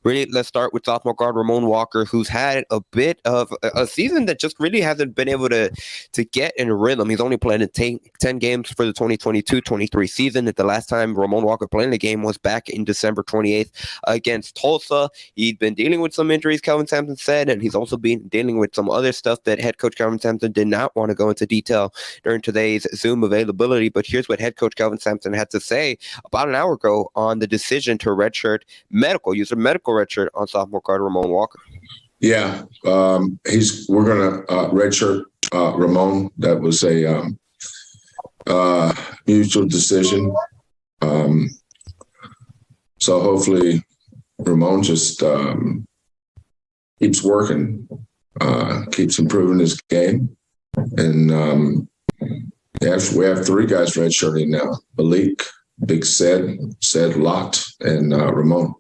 Really, let's start with sophomore guard Ramon Walker, who's had a bit of a season that just really hasn't been able to get in rhythm. He's only played in 10 games for the 2022-23 season. The last time Ramon Walker played in the game was back in December 28th against Tulsa. He'd been dealing with some injuries, Kelvin Sampson said, and he's also been dealing with some other stuff that head coach Kelvin Sampson did not want to go into detail during today's Zoom availability. But here's what head coach Kelvin Sampson had to say about an hour ago on the decision to redshirt medical redshirt on sophomore guard Ramon Walker. Yeah, we're gonna redshirt Ramon. That was a mutual decision. So hopefully Ramon just keeps working, keeps improving his game, and we have three guys redshirting now: Malik, Big Said locked, and Ramon.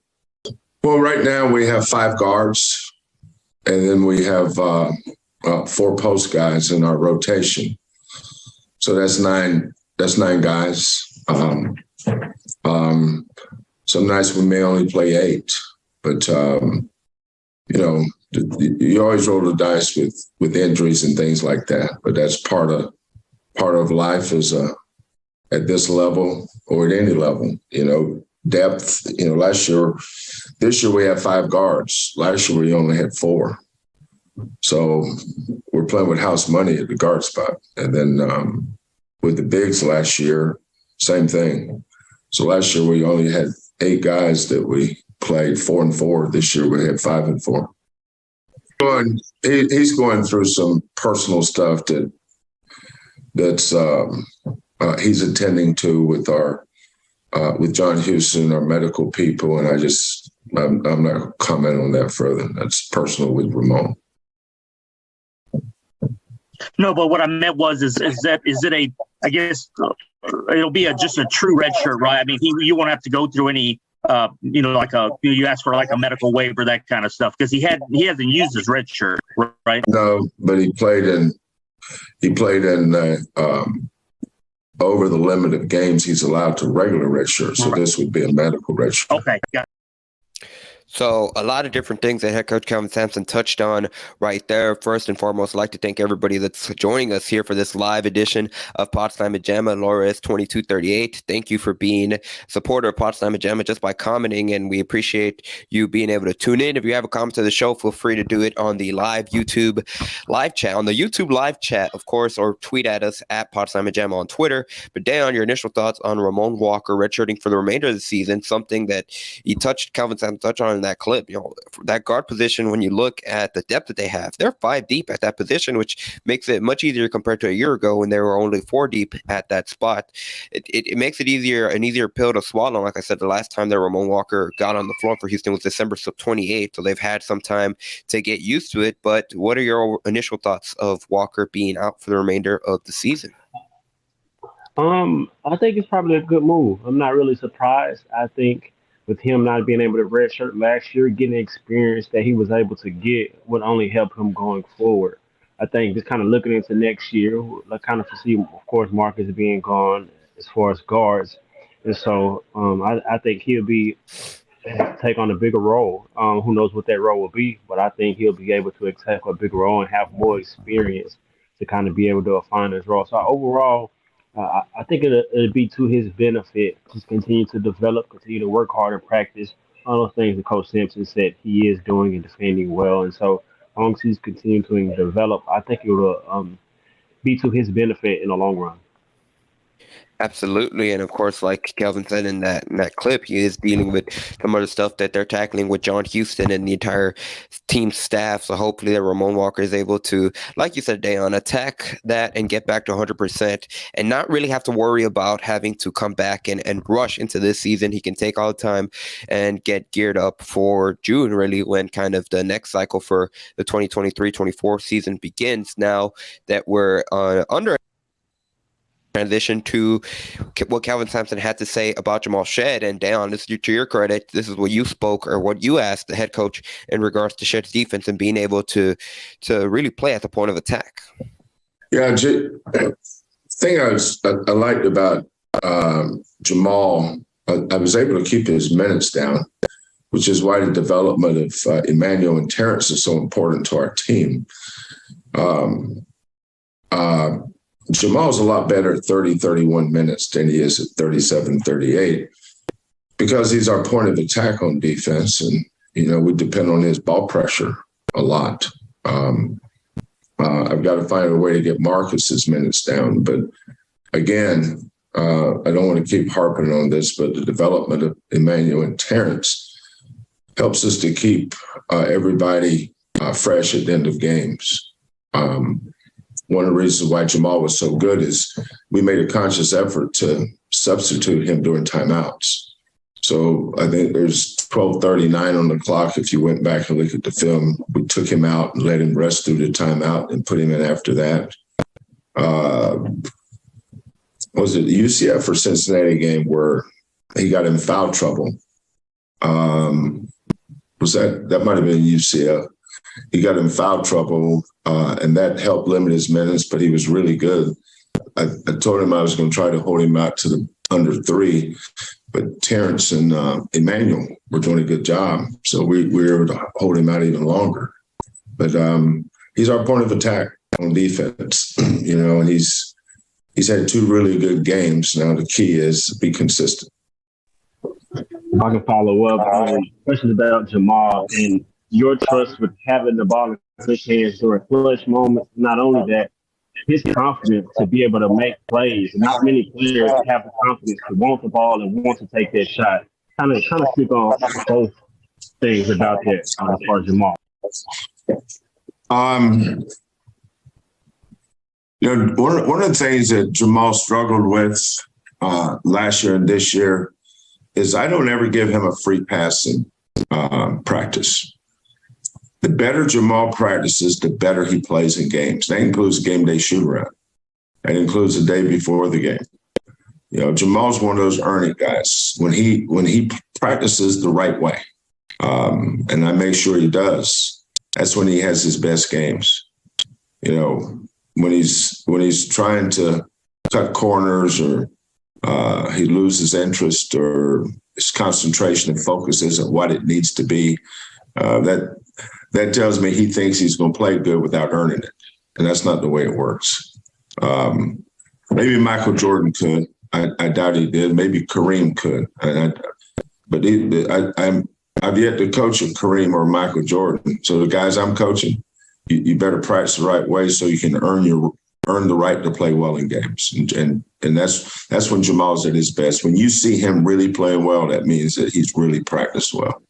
Well, right now we have 5 guards, and then we have 4 post guys in our rotation. So that's 9. That's 9 guys. Some nights we may only play 8, but you always roll the dice with injuries and things like that. But that's part of life is at this level or at any level. Depth. This year we have 5 guards. Last year we only had 4. So we're playing with house money at the guard spot. And then with the bigs last year, same thing. So last year we only had 8 guys that we played 4 and 4. This year we had 5 and 4. He's going through some personal stuff that's he's attending to with John Houston, our medical people, and I'm not commenting on that further. That's personal with Ramon. No, but what I meant was, is it a? I guess it'll be just a true red shirt, right? I mean, you won't have to go through any, you ask for like a medical waiver, that kind of stuff, because he hasn't used his red shirt, right? No, but he played in over the limit of games he's allowed to regular redshirt. So this would be a medical redshirt. Okay, got it. So a lot of different things that head coach Kelvin Sampson touched on right there. First and foremost, I'd like to thank everybody that's joining us here for this live edition of Pawd Slama Jama. Laura is 2238. Thank you for being a supporter of Pawd Slama Jama just by commenting, and we appreciate you being able to tune in. If you have a comment to the show, feel free to do it on the live YouTube live chat. On the YouTube live chat, of course, or tweet at us at Pawd Slama Jama on Twitter. But Dan, your initial thoughts on Ramon Walker redshirting for the remainder of the season, something that Kelvin Sampson touched on in that clip. That guard position, when you look at the depth that they have, they're 5 deep at that position, which makes it much easier compared to a year ago when they were only 4 deep at that spot. It makes it an easier pill to swallow. Like I said, the last time that Ramon Walker got on the floor for Houston was December 28th, so they've had some time to get used to it. But what are your initial thoughts of Walker being out for the remainder of the season? I think it's probably a good move. I'm not really surprised. I think with him not being able to redshirt last year, getting the experience that he was able to get would only help him going forward. I think just kind of looking into next year, like kind of foresee, of course, Marcus being gone as far as guards. And so I think he'll take on a bigger role. Who knows what that role will be, but I think he'll be able to take a bigger role and have more experience to kind of be able to find his role. So overall, I think it'll be to his benefit to continue to develop, continue to work hard and practice all those things that Coach Sampson said he is doing and defending well. And so as long as he's continuing to develop, I think it will be to his benefit in the long run. Absolutely. And of course, like Kelvin said in that clip, he is dealing with some of the stuff that they're tackling with John Houston and the entire team staff. So hopefully that Ramon Walker is able to, like you said, Dayon, attack that and get back to 100% and not really have to worry about having to come back and rush into this season. He can take all the time and get geared up for June, really, when kind of the next cycle for the 2023-24 season begins. Now that we're under transition to what Kelvin Sampson had to say about Jamal Shead. And Dayon, this is to your credit, this is what you spoke or what you asked the head coach in regards to Shead's defense and being able to really play at the point of attack. Yeah, the thing I liked about Jamal, I was able to keep his minutes down. which is why the development of Emmanuel and Terrence is so important to our team. Jamal's a lot better at 30, 31 minutes than he is at 37, 38 because he's our point of attack on defense. And, we depend on his ball pressure a lot. I've got to find a way to get Marcus's minutes down. But again, I don't want to keep harping on this, but the development of Emmanuel and Terrence helps us to keep everybody fresh at the end of games. One of the reasons why Jamal was so good is we made a conscious effort to substitute him during timeouts. So I think there's 12:39 on the clock. If you went back and look at the film, we took him out and let him rest through the timeout and put him in after that. Was it the UCF or Cincinnati game where he got in foul trouble? Was that might have been UCF. He got in foul trouble, and that helped limit his minutes, but he was really good. I told him I was going to try to hold him out to the under 3, but Terrence and Emmanuel were doing a good job, so we were able to hold him out even longer. But he's our point of attack on defense, and he's had 2 really good games. Now the key is be consistent. If I can follow up, questions about Jamal and your trust with having the ball in his hands during clutch moments. Not only that, his confidence to be able to make plays. Not many players have the confidence to want the ball and want to take that shot. Kind of speak on both things about that as far as Jamal. One of the things that Jamal struggled with last year and this year is I don't ever give him a free passing practice. The better Jamal practices, the better he plays in games. That includes game day shoot-around. That includes the day before the game. Jamal's one of those earning guys. When he practices the right way, and I make sure he does, that's when he has his best games. When he's trying to cut corners or he loses interest or his concentration and focus isn't what it needs to be, that tells me he thinks he's going to play good without earning it. And that's not the way it works. Maybe Michael Jordan could. I doubt he did. Maybe Kareem could. But I've yet to coach a Kareem or Michael Jordan. So the guys I'm coaching, you better practice the right way so you can earn the right to play well in games. And that's when Jamal's at his best. When you see him really playing well, that means that he's really practiced well.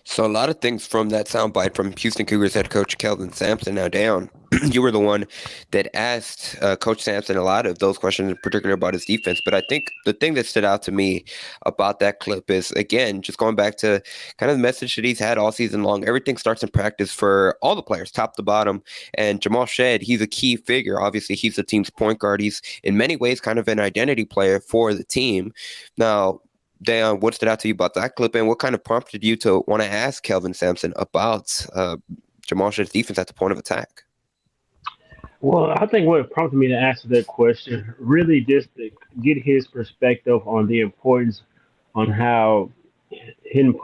So a lot of things from that soundbite from Houston Cougars head coach Kelvin Sampson. Now, Dan, you were the one that asked Coach Sampson a lot of those questions, in particular about his defense. But I think the thing that stood out to me about that clip is, again, just going back to kind of the message that he's had all season long. Everything starts in practice for all the players, top to bottom. And Jamal Shead, he's a key figure. Obviously, he's the team's point guard. He's in many ways kind of an identity player for the team. Now, Dan, what stood out to you about that clip, and what kind of prompted you to want to ask Kelvin Sampson about Jamal Shead's defense at the point of attack? Well, I think what prompted me to answer that question really just to get his perspective on the importance on how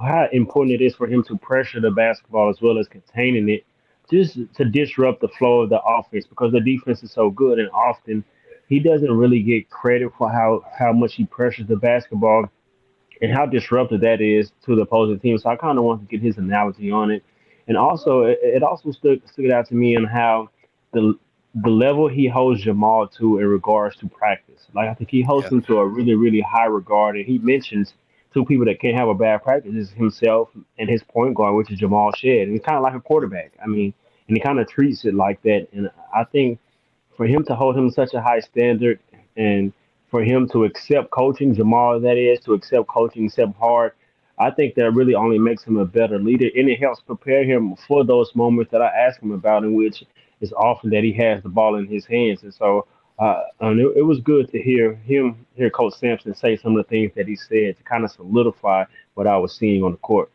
important it is for him to pressure the basketball as well as containing it, just to disrupt the flow of the offense because the defense is so good, and often he doesn't really get credit for how much he pressures the basketball and how disruptive that is to the opposing team. So I kind of want to get his analogy on it. And also, it also stood out to me on how the level he holds Jamal to in regards to practice. Like, I think he holds him to a really, really high regard. And he mentions 2 people that can't have a bad practice is himself and his point guard, which is Jamal Shead. And he's kind of like a quarterback. I mean, and he kind of treats it like that. And I think for him to hold him such a high standard and for him to accept coaching, Jamal, that is, to accept coaching, accept hard, I think that really only makes him a better leader, and it helps prepare him for those moments that I ask him about, in which is often that he has the ball in his hands. And so it was good to hear Coach Sampson say some of the things that he said to kind of solidify what I was seeing on the court.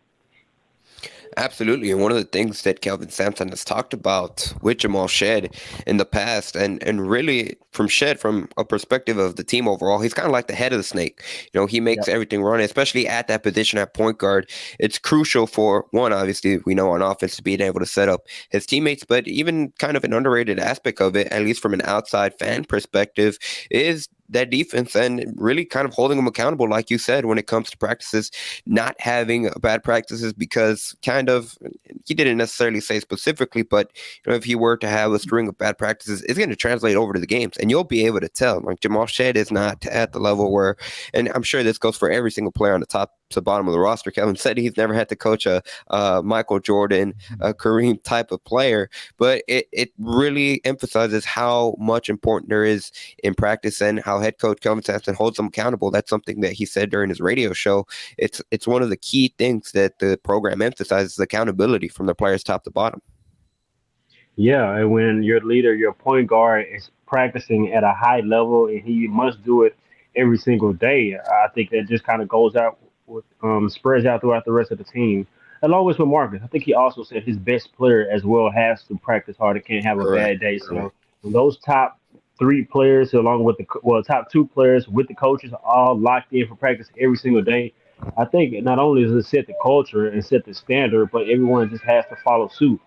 Absolutely. And one of the things that Kelvin Sampson has talked about with Jamal Shead in the past, and really from Shead, from a perspective of the team overall, he's kind of like the head of the snake. He makes Yep. everything run, especially at that position at point guard. It's crucial for one, obviously, we know on offense to being able to set up his teammates, but even kind of an underrated aspect of it, at least from an outside fan perspective, is that defense and really kind of holding them accountable, like you said, when it comes to practices, not having bad practices, because kind of, he didn't necessarily say specifically, but if he were to have a string of bad practices, it's going to translate over to the games, and you'll be able to tell. Like, Jamal Shead is not at the level where, and I'm sure this goes for every single player on the top to bottom of the roster. Kevin said he's never had to coach a Michael Jordan, a Kareem type of player, but it really emphasizes how much important there is in practice, and how head coach Kelvin Sampson holds them accountable. That's something that he said during his radio show. It's one of the key things that the program emphasizes: accountability from the players top to bottom. Yeah, and when your leader, your point guard, is practicing at a high level and he must do it every single day, I think that just kind of goes out, spreads out throughout the rest of the team. Along with Marcus, I think he also said his best player as well has to practice hard and can't have a Correct. bad day. So when those top three players, along with top two players with the coaches, are all locked in for practice every single day, I think not only does it set the culture and set the standard, but everyone just has to follow suit.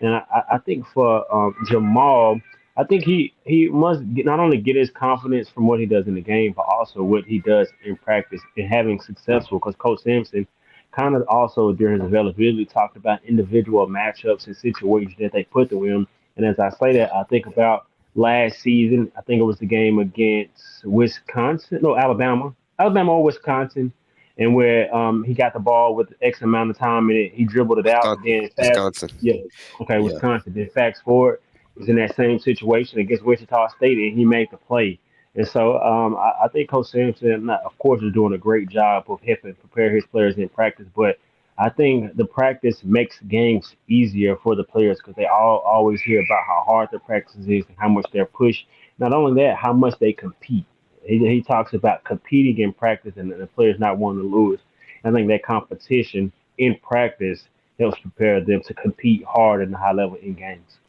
And I think for Jamal, I think he must not only get his confidence from what he does in the game, but also what he does in practice and having successful. Because Coach Sampson kind of also during his availability talked about individual matchups and situations that they put them in. And as I say that, I think about last season. I think it was the game against Wisconsin, no, Alabama or Wisconsin, and where he got the ball with X amount of time and he dribbled it out. Wisconsin. Then fast, Wisconsin. yeah, okay, Yeah. Wisconsin. Then fast forward, was in that same situation against Wichita State and he made the play. And so I think Coach Sampson, of course, is doing a great job of helping prepare his players in practice. But I think the practice makes games easier for the players because they all always hear about how hard the practice is and how much they're pushed. Not only that, how much they compete. He talks about competing in practice and the players not wanting to lose. I think that competition in practice helps prepare them to compete hard and high level in games.